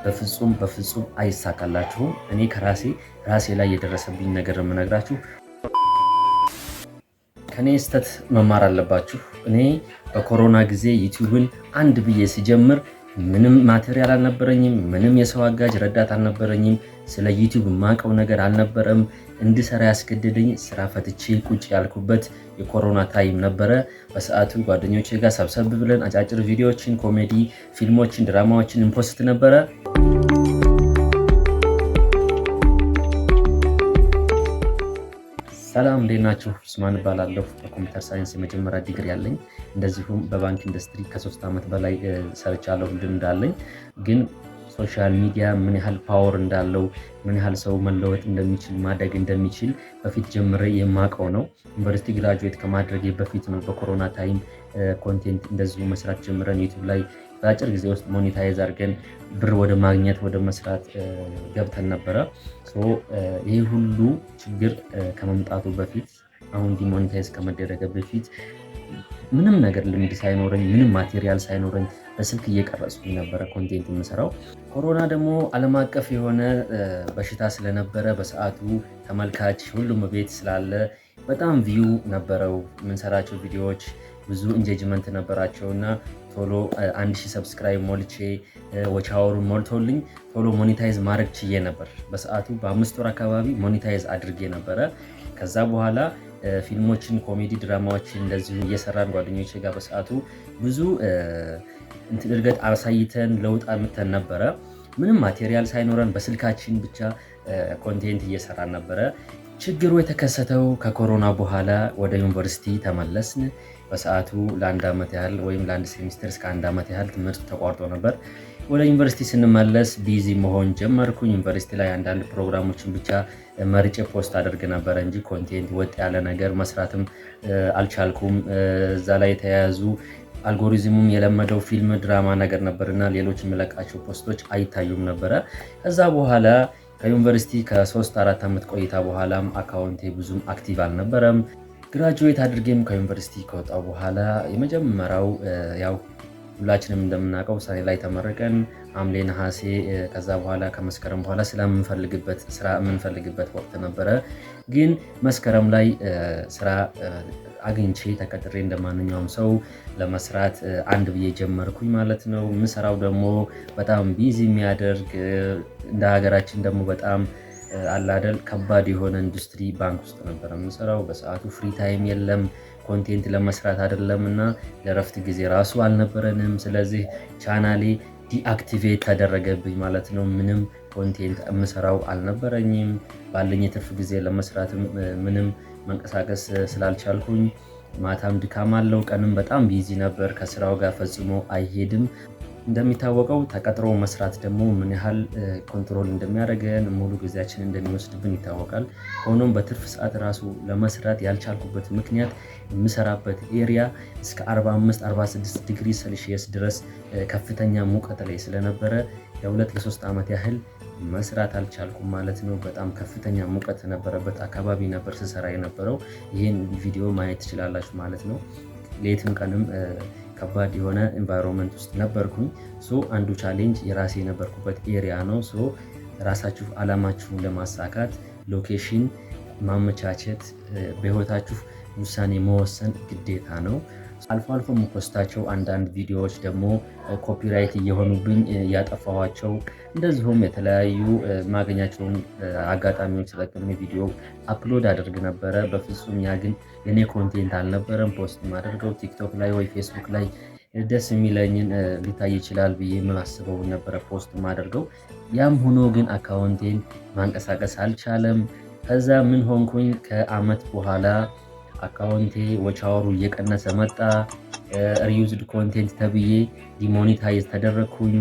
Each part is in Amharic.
በፍጹም አይሳካላችሁም። እኔ ከራሴ ላይ የደረሰብኝ ነገር የምነግራችሁ። ከኔ ስህተት መማር አለባችሁ። እኔ በኮሮና ጊዜ ዩቲዩብን አንድ ብዬ ሲጀምር ምንም ማቴሪያል አልነበረኝም፣ ምንም የሰው አጋዥ ረዳት አልነበረኝም። ስለ ዩቲዩብ የማውቀው ነገር አልነበረም። እንድሰራ ያስገደደኝ ስራ ፈትቼ ቁጭ ያልኩበት የኮሮና ታይም ነበረ። በሰዓቱ ጓደኞቼ ጋር ሰብሰብ ብለን አጫጭር ቪዲዮዎችን፣ ኮሜዲ ፊልሞችን፣ ድራማዎችን እንፖስት ነበረ። ሰላም እንዴት ናችሁ? ኡስማን እባላለሁ። በኮምፒውተር ሳይንስ የመጀመሪያ ዲግሪ ያለኝ፣ እንደዚሁም በባንክ ኢንዱስትሪ ከ3 ዓመት በላይ ሰርቻለሁ። ልምድ አለኝ። ግን ሶሻል ሚዲያ ምን ያህል ፓወር እንዳለው፣ ምን ያህል ሰው መለወጥ እንደሚችል፣ ማደግ እንደሚችል በፊት ጀምሬ የማውቀው ነው። ዩኒቨርሲቲ ግራጁዌት ከማድረጌ በፊት ነው በኮሮና ታይም ኮንቴንት እንደዚሁ መስራት ጀምረን ዩቲዩብ ላይ በአጭር ጊዜ ውስጥ ሞኔታይዝ አድርገን ብር ወደ ማግኘት ወደ መስራት ገብተን ነበረ። ይህ ሁሉ ችግር ከመምጣቱ በፊት አሁን ዲሞኔታይዝ ከመደረገ በፊት ምንም ነገር ልምድ ሳይኖረኝ፣ ምንም ማቴሪያል ሳይኖረኝ በስልክ እየቀረጽኩኝ ነበረ ኮንቴንት የምሰራው። ኮሮና ደግሞ ዓለም አቀፍ የሆነ በሽታ ስለነበረ በሰዓቱ ተመልካች ሁሉም ቤት ስላለ በጣም ቪው ነበረው የምንሰራቸው ቪዲዮዎች፣ ብዙ ኢንጌጅመንት ነበራቸው እና ቶሎ 1000 ሰብስክራይብ ሞልቼ ወቻወሩን ሞልቶልኝ ቶሎ ሞኔታይዝ ማድረግ ችዬ ነበር። በሰዓቱ በ5 ወር አካባቢ ሞኔታይዝ አድርጌ ነበረ። ከዛ በኋላ ፊልሞችን፣ ኮሜዲ ድራማዎችን እንደዚሁ እየሰራን ጓደኞቼ ጋር በሰዓቱ ብዙ እድገት አሳይተን ለውጥ አምጥተን ነበረ። ምንም ማቴሪያል ሳይኖረን በስልካችን ብቻ ኮንቴንት እየሰራን ነበረ። ችግሩ የተከሰተው ከኮሮና በኋላ ወደ ዩኒቨርሲቲ ተመለስን። በሰዓቱ ለ1 ዓመት ያህል ወይም ለ1 ሴሚስተር እስከ 1 ዓመት ያህል ትምህርት ተቋርጦ ነበር። ወደ ዩኒቨርሲቲ ስንመለስ ቢዚ መሆን ጀመርኩኝ። ዩኒቨርሲቲ ላይ አንዳንድ ፕሮግራሞችን ብቻ መርጬ ፖስት አድርግ ነበረ እንጂ ኮንቴንት ወጥ ያለ ነገር መስራትም አልቻልኩም። እዛ ላይ የተያያዙ አልጎሪዝሙም የለመደው ፊልም ድራማ ነገር ነበርና ሌሎች የሚለቃቸው ፖስቶች አይታዩም ነበረ። ከዛ በኋላ ከዩኒቨርሲቲ ከ3-4 ዓመት ቆይታ በኋላም አካውንቴ ብዙም አክቲቭ አልነበረም። ግራጁዌት አድርጌም ከዩኒቨርሲቲ ከወጣው በኋላ የመጀመሪያው ያው ሁላችንም እንደምናውቀው ሰኔ ላይ ተመረቀን፣ ሐምሌ ነሐሴ፣ ከዛ በኋላ ከመስከረም በኋላ ስራ የምንፈልግበት ወቅት ነበረ። ግን መስከረም ላይ ስራ አግኝቼ ተቀጥሬ እንደማንኛውም ሰው ለመስራት አንድ ብዬ ጀመርኩኝ ማለት ነው። የምሰራው ደግሞ በጣም ቢዚ የሚያደርግ እንደ ሀገራችን ደግሞ በጣም አላደል ከባድ የሆነ ኢንዱስትሪ ባንክ ውስጥ ነበር የምሰራው። በሰዓቱ ፍሪ ታይም የለም ኮንቴንት ለመስራት አይደለም እና ለረፍት ጊዜ ራሱ አልነበረንም። ስለዚህ ቻናሌ ዲአክቲቬት ተደረገብኝ ማለት ነው። ምንም ኮንቴንት የምሰራው አልነበረኝም። ባለኝ የትርፍ ጊዜ ለመስራትም ምንም መንቀሳቀስ ስላልቻልኩኝ ማታም ድካም አለው፣ ቀንም በጣም ቢዚ ነበር። ከስራው ጋር ፈጽሞ አይሄድም። እንደሚታወቀው ተቀጥሮ መስራት ደግሞ ምን ያህል ኮንትሮል እንደሚያደርገን ሙሉ ጊዜያችን እንደሚወስድብን ይታወቃል። ሆኖም በትርፍ ሰዓት ራሱ ለመስራት ያልቻልኩበት ምክንያት የምሰራበት ኤሪያ እስከ 45-46 ዲግሪ ሴልሺየስ ድረስ ከፍተኛ ሙቀት ላይ ስለነበረ ለ2-3 ዓመት ያህል መስራት አልቻልኩም ማለት ነው። በጣም ከፍተኛ ሙቀት ነበረበት አካባቢ ነበር ስሰራ የነበረው። ይህን ቪዲዮ ማየት ትችላላችሁ ማለት ነው። ሌትም ቀንም ከባድ የሆነ ኤንቫይሮንመንት ውስጥ ነበርኩኝ። አንዱ ቻሌንጅ የራሴ የነበርኩበት ኤሪያ ነው። ራሳችሁ አላማችሁን ለማሳካት ሎኬሽን ማመቻቸት፣ በህይወታችሁ ውሳኔ መወሰን ግዴታ ነው። አልፎ አልፎ የምፖስታቸው አንዳንድ ቪዲዮዎች ደግሞ ኮፒራይት እየሆኑብኝ ያጠፋኋቸው፣ እንደዚሁም የተለያዩ ማገኛቸውን አጋጣሚዎች ተጠቅሜ ቪዲዮ አፕሎድ አድርግ ነበረ። በፍጹም ያ ግን የኔ ኮንቴንት አልነበረም። ፖስት የማደርገው ቲክቶክ ላይ ወይ ፌስቡክ ላይ ደስ የሚለኝን ሊታይ ይችላል ብዬ የማስበው ነበረ ፖስት የማደርገው። ያም ሆኖ ግን አካውንቴን ማንቀሳቀስ አልቻለም። ከዛ ምን ሆንኩኝ? ከአመት በኋላ አካውንቴ ወቻወሩ እየቀነሰ መጣ። ሪዩዝድ ኮንቴንት ተብዬ ዲሞኔታይዝ ተደረግኩኝ።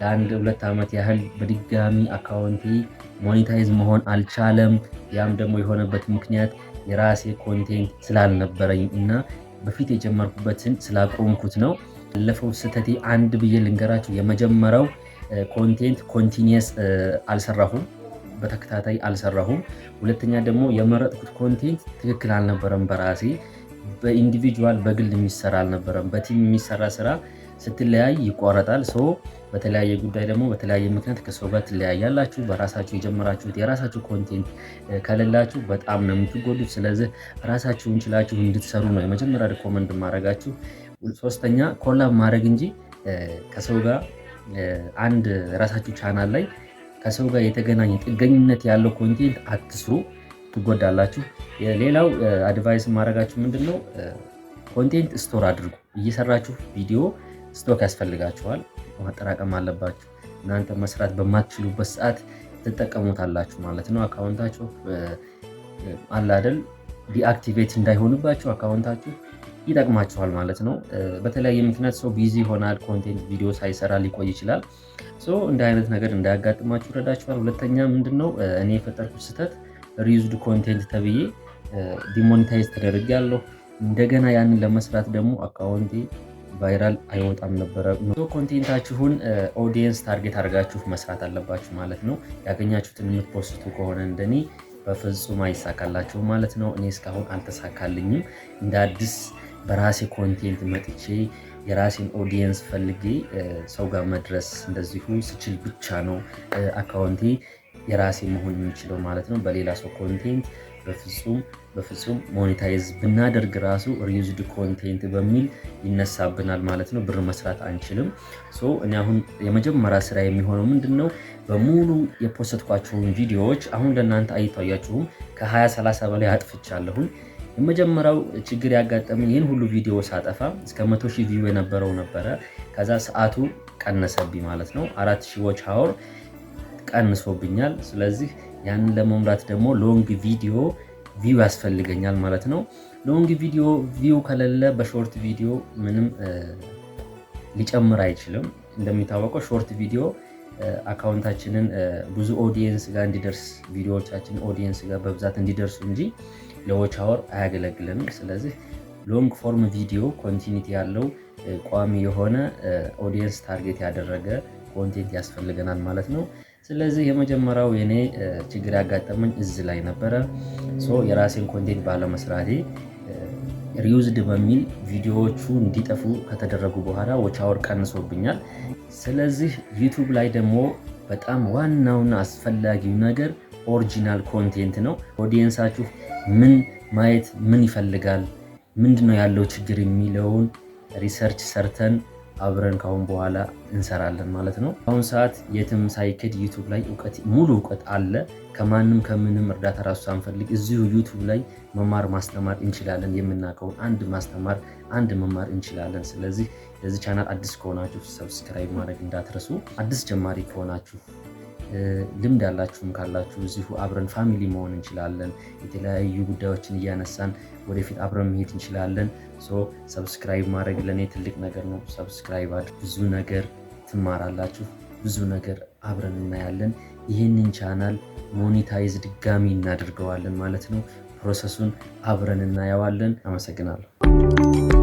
ለ1-2 ዓመት ያህል በድጋሚ አካውንቴ ሞኔታይዝ መሆን አልቻለም። ያም ደግሞ የሆነበት ምክንያት የራሴ ኮንቴንት ስላልነበረኝ እና በፊት የጀመርኩበትን ስላቆምኩት ነው። ያለፈው ስህተቴ አንድ ብዬ ልንገራችሁ። የመጀመሪያው ኮንቴንት ኮንቲኒየስ አልሰራሁም፣ በተከታታይ አልሰራሁም። ሁለተኛ ደግሞ የመረጥኩት ኮንቴንት ትክክል አልነበረም። በራሴ በኢንዲቪጁዋል በግል የሚሰራ አልነበረም። በቲም የሚሰራ ስራ ስትለያይ ይቋረጣል። በተለያየ ጉዳይ ደግሞ በተለያየ ምክንያት ከሰው ጋር ትለያያላችሁ። በራሳችሁ የጀመራችሁት የራሳችሁ ኮንቴንት ከሌላችሁ በጣም ነው የምትጎዱት። ስለዚህ ራሳችሁን ችላችሁ እንድትሰሩ ነው የመጀመሪያ ሪኮመንድ ማድረጋችሁ። ሶስተኛ ኮላብ ማድረግ እንጂ ከሰው ጋር አንድ ራሳችሁ ቻናል ላይ ከሰው ጋር የተገናኘ ጥገኝነት ያለው ኮንቴንት አትስሩ፣ ትጎዳላችሁ። ሌላው አድቫይስ ማድረጋችሁ ምንድነው? ኮንቴንት ስቶር አድርጉ። እየሰራችሁ ቪዲዮ ስቶክ ያስፈልጋችኋል፣ ማጠራቀም አለባችሁ። እናንተ መስራት በማትችሉበት ሰዓት ትጠቀሙታላችሁ ማለት ነው። አካውንታችሁ አለ አይደል ዲአክቲቬት እንዳይሆንባችሁ አካውንታችሁ ይጠቅማችኋል ማለት ነው። በተለያየ ምክንያት ሰው ቢዚ ይሆናል፣ ኮንቴንት ቪዲዮ ሳይሰራ ሊቆይ ይችላል። እንደ አይነት ነገር እንዳያጋጥማችሁ ረዳችኋል። ሁለተኛ ምንድነው እኔ የፈጠርኩት ስህተት ሪዩዝድ ኮንቴንት ተብዬ ዲሞኔታይዝ ተደርጌያለሁ። እንደገና ያንን ለመስራት ደግሞ አካውንቴ ቫይራል አይወጣም ነበረ። ኮንቴንታችሁን ኦዲየንስ ታርጌት አድርጋችሁ መስራት አለባችሁ ማለት ነው። ያገኛችሁትን የምትፖስቱ ከሆነ እንደኔ በፍጹም አይሳካላችሁም ማለት ነው። እኔ እስካሁን አልተሳካልኝም። እንደ አዲስ በራሴ ኮንቴንት መጥቼ የራሴን ኦዲየንስ ፈልጌ ሰው ጋር መድረስ እንደዚሁ ስችል ብቻ ነው አካውንቴ የራሴ መሆን የሚችለው ማለት ነው። በሌላ ሰው ኮንቴንት በፍጹም ሞኔታይዝ ብናደርግ ራሱ ሪዩዝድ ኮንቴንት በሚል ይነሳብናል ማለት ነው። ብር መስራት አንችልም። እኔ አሁን የመጀመሪያ ስራ የሚሆነው ምንድነው? በሙሉ የፖስትኳቸውን ቪዲዮዎች አሁን ለእናንተ አይታያችሁም፣ ከ20-30 በላይ አጥፍቻለሁኝ። የመጀመሪያው ችግር ያጋጠመኝ ይህን ሁሉ ቪዲዮ ሳጠፋ እስከ 100,000 ቪው የነበረው ነበረ። ከዛ ሰዓቱ ቀነሰብኝ ማለት ነው። 4,000 ዎች አወር ቀንሶብኛል። ስለዚህ ያንን ለመምራት ደግሞ ሎንግ ቪዲዮ ቪው ያስፈልገኛል ማለት ነው። ሎንግ ቪዲዮ ቪው ከሌለ በሾርት ቪዲዮ ምንም ሊጨምር አይችልም። እንደሚታወቀው ሾርት ቪዲዮ አካውንታችንን ብዙ ኦዲየንስ ጋር እንዲደርስ ቪዲዮዎቻችን ኦዲየንስ ጋር በብዛት እንዲደርሱ እንጂ ለዎች አወር አያገለግልንም። ስለዚህ ሎንግ ፎርም ቪዲዮ ኮንቲኒቲ ያለው ቋሚ የሆነ ኦዲየንስ ታርጌት ያደረገ ኮንቴንት ያስፈልገናል ማለት ነው። ስለዚህ የመጀመሪያው የኔ ችግር ያጋጠመኝ እዚህ ላይ ነበረ። የራሴን ኮንቴንት ባለመስራቴ ሪዩዝድ በሚል ቪዲዮዎቹ እንዲጠፉ ከተደረጉ በኋላ ዎች አወር ቀንሶብኛል። ስለዚህ ዩቱብ ላይ ደግሞ በጣም ዋናውና አስፈላጊው ነገር ኦሪጂናል ኮንቴንት ነው። ኦዲየንሳችሁ ምን ማየት ምን ይፈልጋል፣ ምንድነው ያለው ችግር የሚለውን ሪሰርች ሰርተን አብረን ካሁን በኋላ እንሰራለን ማለት ነው። አሁን ሰዓት የትም ሳይክድ ዩቱብ ላይ ሙሉ እውቀት አለ። ከማንም ከምንም እርዳታ ራሱ ሳንፈልግ እዚሁ ዩቱብ ላይ መማር ማስተማር እንችላለን። የምናውቀውን አንድ ማስተማር አንድ መማር እንችላለን። ስለዚህ ለዚህ ቻናል አዲስ ከሆናችሁ ሰብስክራይብ ማድረግ እንዳትረሱ። አዲስ ጀማሪ ከሆናችሁ ልምድ ያላችሁም ካላችሁ እዚሁ አብረን ፋሚሊ መሆን እንችላለን። የተለያዩ ጉዳዮችን እያነሳን ወደፊት አብረን መሄድ እንችላለን። ሰብስክራይብ ማድረግ ለእኔ ትልቅ ነገር ነው። ሰብስክራይብ አድርጉ። ብዙ ነገር ትማራላችሁ። ብዙ ነገር አብረን እናያለን። ይህንን ቻናል ሞኔታይዝ ድጋሚ እናደርገዋለን ማለት ነው። ፕሮሰሱን አብረን እናየዋለን። አመሰግናለሁ።